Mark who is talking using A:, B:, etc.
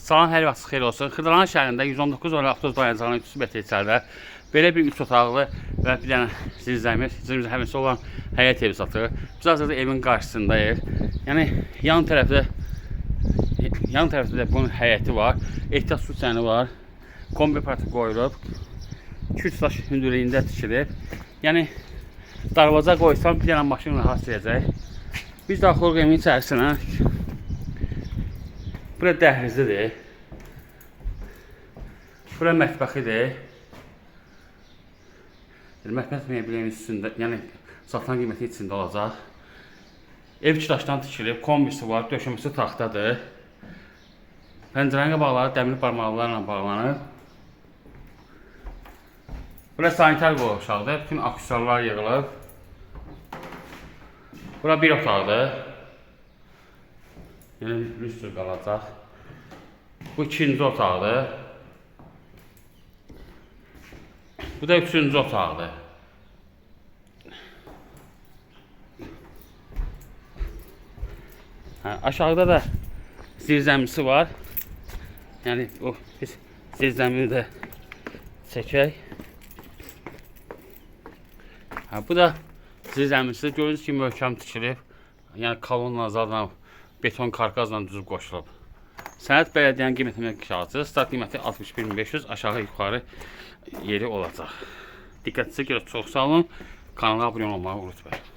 A: Salam, hər vaxt xeyir olsun. Xırdalan şəhərində 119 avtobus dayanacağının 300 metr içəridə belə bir 3 otaqlı və bir dənə zirzəmir həvəsi olan həyət evi satılır. Biz hazırda evin qarşısındayıq. Yəni yan tərəfdə də bunun həyəti var. Ehtiyat su çəni var. Kombi parti qoyulub. 2-3 daş hündürlüyündə tikilib. Yəni darvaza qoysam bir dənə maşın rahat sürəcək. Biz daxilıq evin içərisinə. Bura dəhlizlidir. Bura mətbəxidir. Mətbəx mebelinin üstündə, yəni satılan qiyməti içində olacaq. Ev 2 daşdan tikilib, kombisi var, döşəməsi taxtadır. Pəncərənin qabaqları dəmir barmaqlarla bağlanıb. Bura sanitar qovşaqdır, bütün aksesuarlar yığılıb. Bura bir otaqdır. Yəni lüstr qalacaq. Bu ikinci otaqdır. Bu da üçüncü otaqdır. Aşağıda da zirzəmisi var. Yəni o biz zirzəmini də çəkək. Bu da zirzəmisi. Gördüyünüz kimi möhkəm tikilib. Yəni kolonla zaten beton karkazla düzüb qoşulub. Sənəd bələdiyyənin qiymətinin kağıtı, start qiyməti 61.500, aşağı yuxarı yeri olacaq. Diqqətinizə görə çox sağ olun. Kanala abunə olmağı unutmayın.